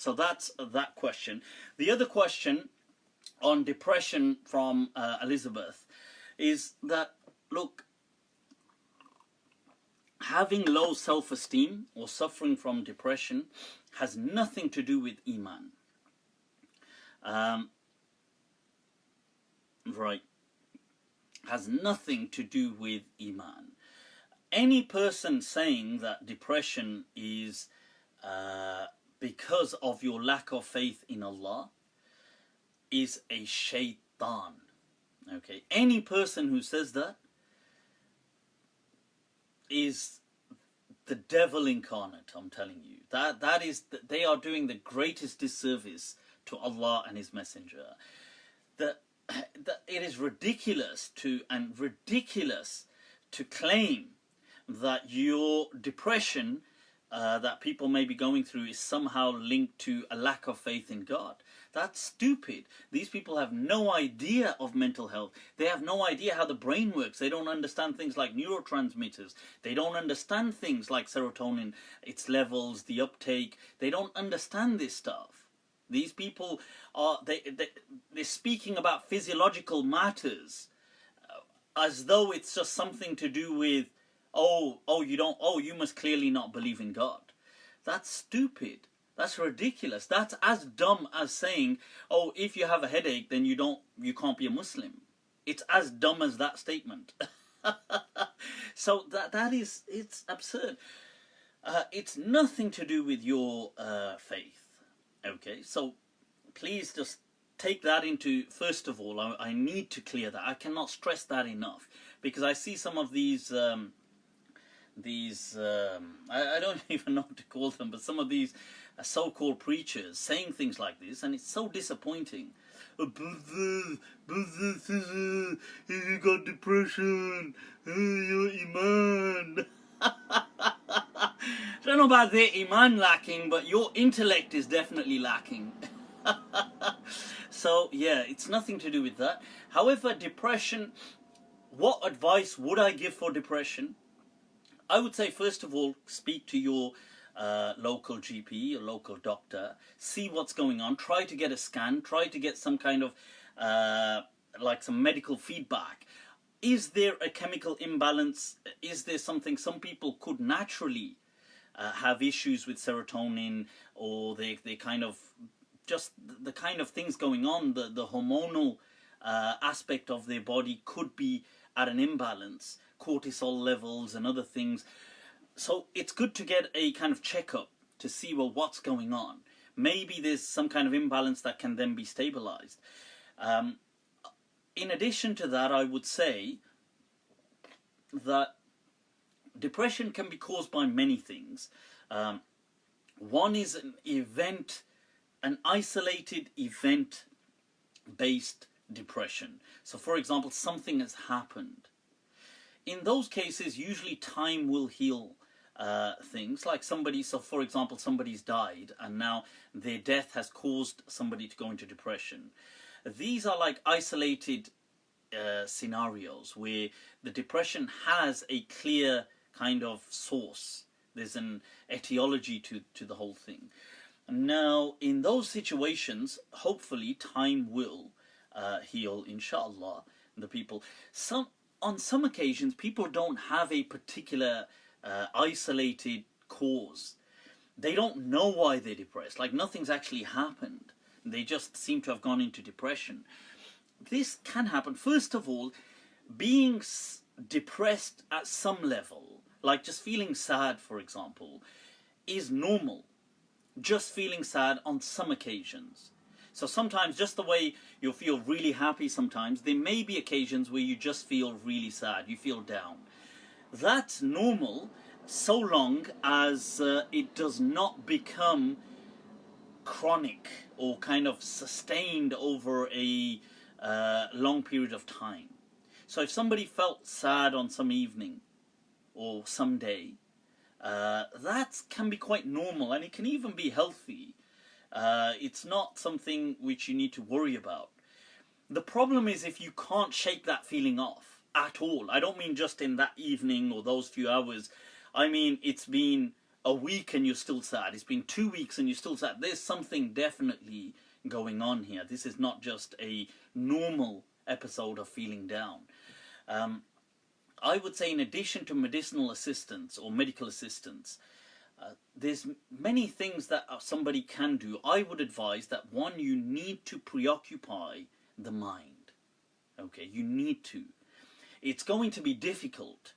So that's that question. The other question on depression from Elizabeth is that, look, having low self-esteem or suffering from depression has nothing to do with Iman. Right. Has nothing to do with Iman. Any person saying that depression is because of your lack of faith in Allah is a shaitan. Okay, any person who says that is the devil incarnate. I'm telling you, that is, they are doing the greatest disservice to Allah and His Messenger. That it is ridiculous to claim that your depression that people may be going through is somehow linked to a lack of faith in God. That's stupid. These people have no idea of mental health. They have no idea how the brain works. They don't understand things like neurotransmitters. They don't understand things like serotonin, its levels, the uptake. They don't understand this stuff. These people are they're speaking about physiological matters as though it's just something to do with you must clearly not believe in God. That's stupid. That's ridiculous. That's as dumb as saying, oh, if you have a headache, then you can't be a Muslim. It's as dumb as that statement. So it's absurd. It's nothing to do with your faith. Okay, so please just take that into, first of all, I need to clear that. I cannot stress that enough, because I see some of these I don't even know what to call them, but some of these so-called preachers saying things like this, and it's so disappointing. You got depression, your Iman. I don't know about their Iman lacking, but your intellect is definitely lacking. So yeah, it's nothing to do with that. However, depression, what advice would I give for depression? I would say, first of all, speak to your local GP, your local doctor, see what's going on, try to get a scan, try to get some kind of like some medical feedback. Is there a chemical imbalance? Is there something? Some people could naturally have issues with serotonin, or they kind of just the kind of things going on, the hormonal aspect of their body could be at an imbalance, cortisol levels and other things. So it's good to get a kind of checkup to see, well, what's going on. Maybe there's some kind of imbalance that can then be stabilized. In addition to that, I would say that depression can be caused by many things. One is an isolated event-based depression. So, for example, something has happened. In those cases, usually time will heal things. Like somebody, so for example, somebody's died, and now their death has caused somebody to go into depression. These are like isolated scenarios where the depression has a clear kind of source. There's an etiology to the whole thing. Now, in those situations, hopefully time will heal, inshallah, the people. On some occasions, people don't have a particular isolated cause. They don't know why they're depressed, like nothing's actually happened. They just seem to have gone into depression. This can happen. First of all, being depressed at some level, like just feeling sad, for example, is normal. Just feeling sad on some occasions. So sometimes, just the way you'll feel really happy sometimes, there may be occasions where you just feel really sad, you feel down. That's normal, so long as it does not become chronic or kind of sustained over a long period of time. So if somebody felt sad on some evening or some day, that can be quite normal, and it can even be healthy. It's not something which you need to worry about. The problem is if you can't shake that feeling off at all. I don't mean just in that evening or those few hours. I mean it's been a week and you're still sad. It's been 2 weeks and you're still sad. There's something definitely going on here. This is not just a normal episode of feeling down. I would say, in addition to medicinal assistance or medical assistance, there's many things that somebody can do. I would advise that, one, you need to preoccupy the mind. Okay, you need to. It's going to be difficult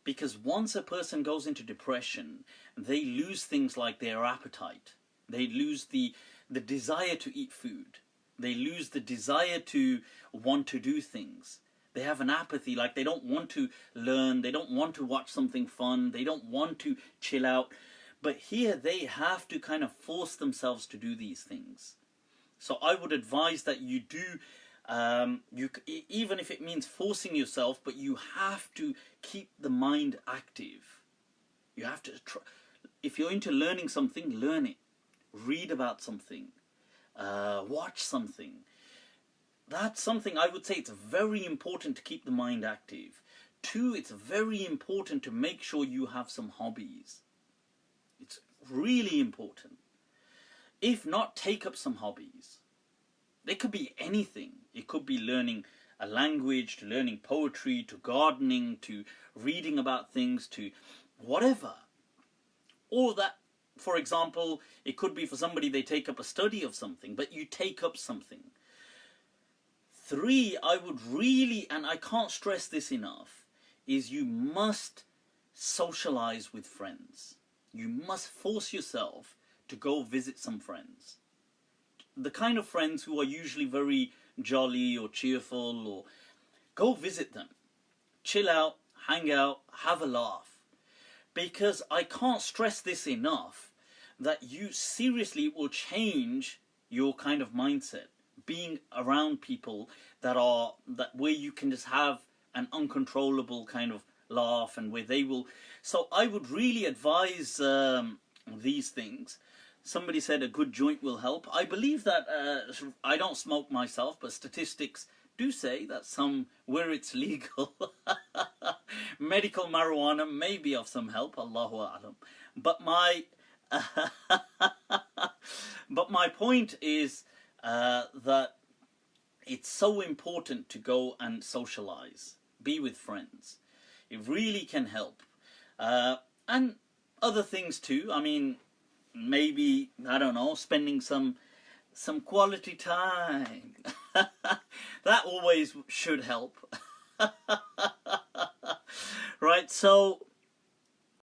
because once a person goes into depression, they lose things like their appetite. They lose the desire to eat food. They lose the desire to want to do things. They have an apathy, like they don't want to learn, they don't want to watch something fun, they don't want to chill out. But here they have to kind of force themselves to do these things. So I would advise that you do, even if it means forcing yourself, but you have to keep the mind active. You have to, if you're into learning something, learn it. Read about something. Watch something. That's something I would say it's very important to keep the mind active. 2, it's very important to make sure you have some hobbies. It's really important. If not, take up some hobbies. They could be anything. It could be learning a language, to learning poetry, to gardening, to reading about things, to whatever. Or that, for example, it could be for somebody they take up a study of something, but you take up something. 3, I would really, and I can't stress this enough, is you must socialize with friends. You must force yourself to go visit some friends. The kind of friends who are usually very jolly or cheerful, or go visit them. Chill out, hang out, have a laugh. Because I can't stress this enough, that you seriously will change your kind of mindset. Being around people that where you can just have an uncontrollable kind of laugh, and where they will. So I would really advise these things. Somebody said a good joint will help. I believe that. I don't smoke myself, but statistics do say that where it's legal, medical marijuana may be of some help. Allahu a'lam. But my point is that it's so important to go and socialize, be with friends. It really can help. And other things too. I mean, maybe, I don't know, spending some quality time. That always should help. Right, so